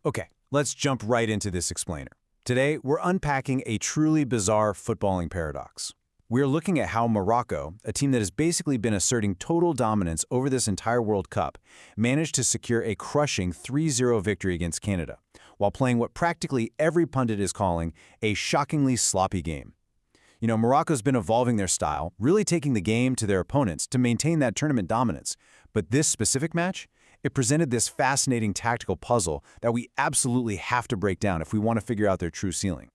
Okay, let's jump right into this explainer. Today, we're unpacking a truly bizarre footballing paradox. We're looking at how Morocco, a team that has basically been asserting total dominance over this entire World Cup, managed to secure a crushing 3-0 victory against Canada, while playing what practically every pundit is calling a shockingly sloppy game. Morocco's been evolving their style, really taking the game to their opponents to maintain that tournament dominance. But this specific match, it presented this fascinating tactical puzzle that we absolutely have to break down if we want to figure out their true ceiling.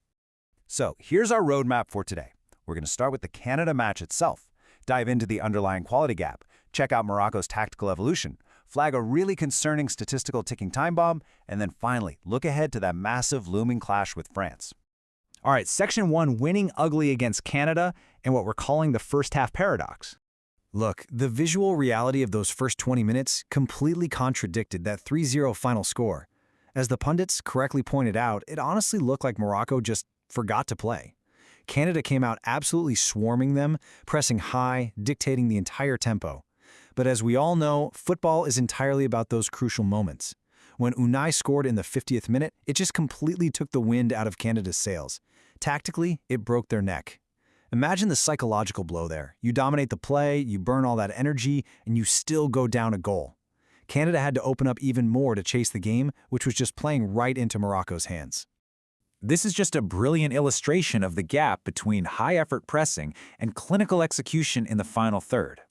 So here's our roadmap for today. We're going to start with the Canada match itself, dive into the underlying quality gap, check out Morocco's tactical evolution, flag a really concerning statistical ticking time bomb, and then finally look ahead to that massive looming clash with France. All right, Section 1, winning ugly against Canada and what we're calling the first half paradox. Look, the visual reality of those first 20 minutes completely contradicted that 3-0 final score. As the pundits correctly pointed out, it honestly looked like Morocco just forgot to play. Canada came out absolutely swarming them, pressing high, dictating the entire tempo. But as we all know, football is entirely about those crucial moments. When Unai scored in the 50th minute, it just completely took the wind out of Canada's sails. Tactically, it broke their neck. Imagine the psychological blow there. You dominate the play, you burn all that energy, and you still go down a goal. Canada had to open up even more to chase the game, which was just playing right into Morocco's hands. This is just a brilliant illustration of the gap between high-effort pressing and clinical execution in the final third.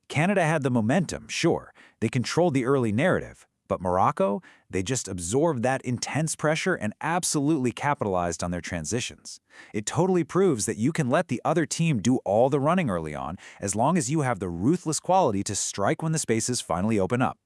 Canada had the momentum, sure. They controlled the early narrative. But Morocco, they just absorbed that intense pressure and absolutely capitalized on their transitions. It totally proves that you can let the other team do all the running early on as long as you have the ruthless quality to strike when the spaces finally open up.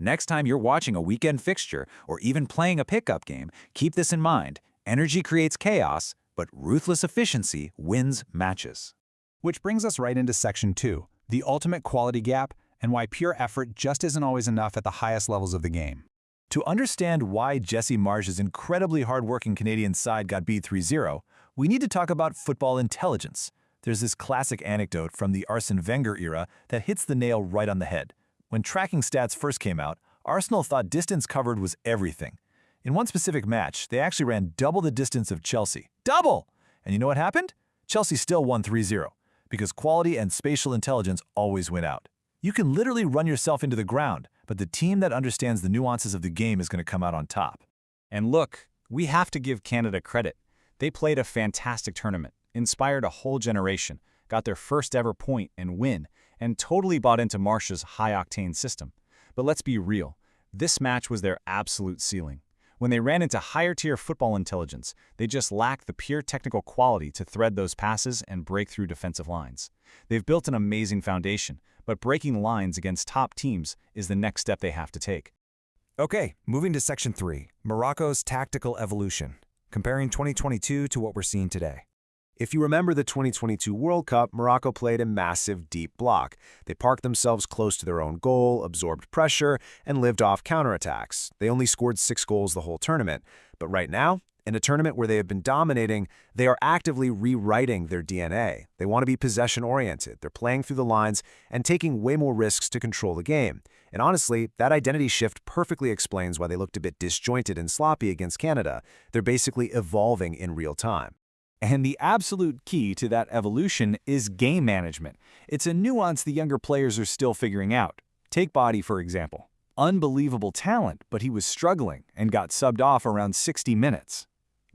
Next time you're watching a weekend fixture or even playing a pickup game, keep this in mind. Energy creates chaos, but ruthless efficiency wins matches. Which brings us right into Section 2, the ultimate quality gap, and why pure effort just isn't always enough at the highest levels of the game. To understand why Jesse Marsch's incredibly hardworking Canadian side got beat 3-0, we need to talk about football intelligence. There's this classic anecdote from the Arsene Wenger era that hits the nail right on the head. When tracking stats first came out, Arsenal thought distance covered was everything. In one specific match, they actually ran double the distance of Chelsea. Double! And you know what happened? Chelsea still won 3-0, because quality and spatial intelligence always win out. You can literally run yourself into the ground, but the team that understands the nuances of the game is going to come out on top. And look, we have to give Canada credit. They played a fantastic tournament, inspired a whole generation, got their first ever point and win, and totally bought into Marsch's high-octane system. But let's be real, this match was their absolute ceiling. When they ran into higher-tier football intelligence, they just lacked the pure technical quality to thread those passes and break through defensive lines. They've built an amazing foundation, but breaking lines against top teams is the next step they have to take. Okay, moving to Section 3, Morocco's tactical evolution, comparing 2022 to what we're seeing today. If you remember the 2022 World Cup, Morocco played a massive deep block. They parked themselves close to their own goal, absorbed pressure, and lived off counterattacks. They only scored 6 goals the whole tournament. But right now, in a tournament where they have been dominating, they are actively rewriting their DNA. They want to be possession-oriented. They're playing through the lines and taking way more risks to control the game. And honestly, that identity shift perfectly explains why they looked a bit disjointed and sloppy against Canada. They're basically evolving in real time. And the absolute key to that evolution is game management. It's a nuance the younger players are still figuring out. Take Body, for example. Unbelievable talent, but he was struggling and got subbed off around 60 minutes.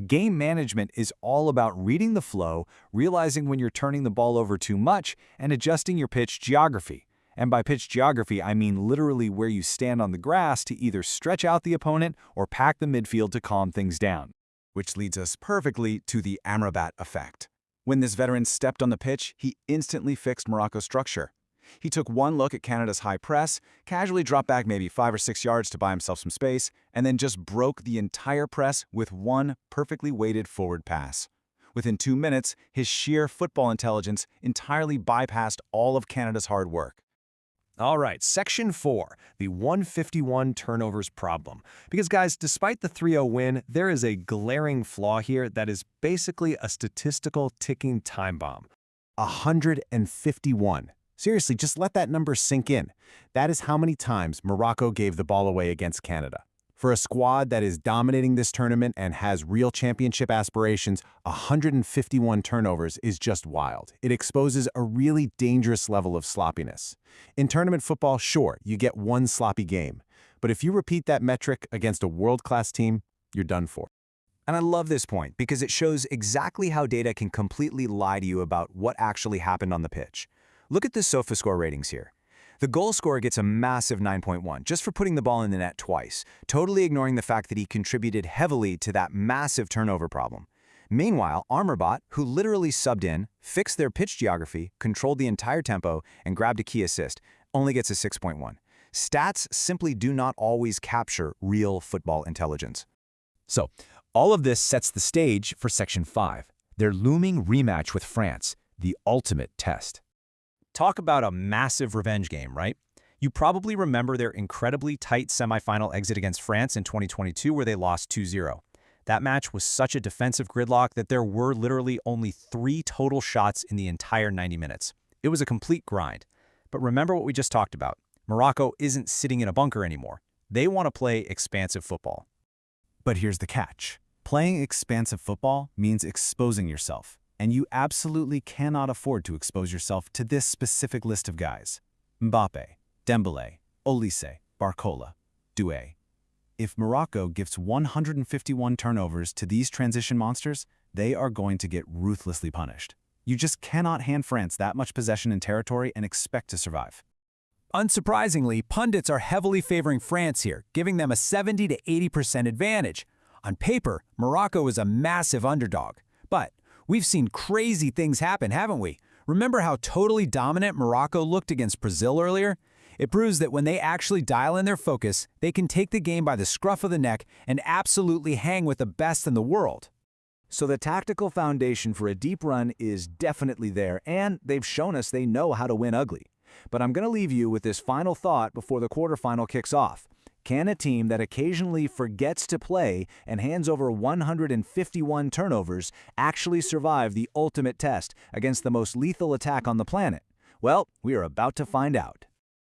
Game management is all about reading the flow, realizing when you're turning the ball over too much, and adjusting your pitch geography. And by pitch geography, I mean literally where you stand on the grass to either stretch out the opponent or pack the midfield to calm things down. Which leads us perfectly to the Amrabat effect. When this veteran stepped on the pitch, he instantly fixed Morocco's structure. He took one look at Canada's high press, casually dropped back maybe 5 or 6 yards to buy himself some space, and then just broke the entire press with one perfectly weighted forward pass. Within 2 minutes, his sheer football intelligence entirely bypassed all of Canada's hard work. All right, Section 4, the 151 turnovers problem. Because guys, despite the 3-0 win, there is a glaring flaw here that is basically a statistical ticking time bomb. 151. Seriously, just let that number sink in. That is how many times Morocco gave the ball away against Canada. For a squad that is dominating this tournament and has real championship aspirations, 151 turnovers is just wild. It exposes a really dangerous level of sloppiness. In tournament football, sure, you get one sloppy game. But if you repeat that metric against a world-class team, you're done for. And I love this point because it shows exactly how data can completely lie to you about what actually happened on the pitch. Look at the SofaScore ratings here. The goal scorer gets a massive 9.1 just for putting the ball in the net twice, totally ignoring the fact that he contributed heavily to that massive turnover problem. Meanwhile, Amrabat, who literally subbed in, fixed their pitch geography, controlled the entire tempo, and grabbed a key assist, only gets a 6.1. Stats simply do not always capture real football intelligence. So, all of this sets the stage for Section 5, their looming rematch with France, the ultimate test. Talk about a massive revenge game, right? You probably remember their incredibly tight semifinal exit against France in 2022 where they lost 2-0. That match was such a defensive gridlock that there were literally only 3 total shots in the entire 90 minutes. It was a complete grind. But remember what we just talked about. Morocco isn't sitting in a bunker anymore. They want to play expansive football. But here's the catch. Playing expansive football means exposing yourself. And you absolutely cannot afford to expose yourself to this specific list of guys. Mbappe, Dembélé, Olise, Barcola, Doué. If Morocco gives 151 turnovers to these transition monsters, they are going to get ruthlessly punished. You just cannot hand France that much possession and territory and expect to survive. Unsurprisingly, pundits are heavily favoring France here, giving them a 70 to 80% advantage. On paper, Morocco is a massive underdog. But we've seen crazy things happen, haven't we? Remember how totally dominant Morocco looked against Brazil earlier? It proves that when they actually dial in their focus, they can take the game by the scruff of the neck and absolutely hang with the best in the world. So the tactical foundation for a deep run is definitely there, and they've shown us they know how to win ugly. But I'm going to leave you with this final thought before the quarterfinal kicks off. Can a team that occasionally forgets to play and hands over 151 turnovers actually survive the ultimate test against the most lethal attack on the planet? Well, we are about to find out.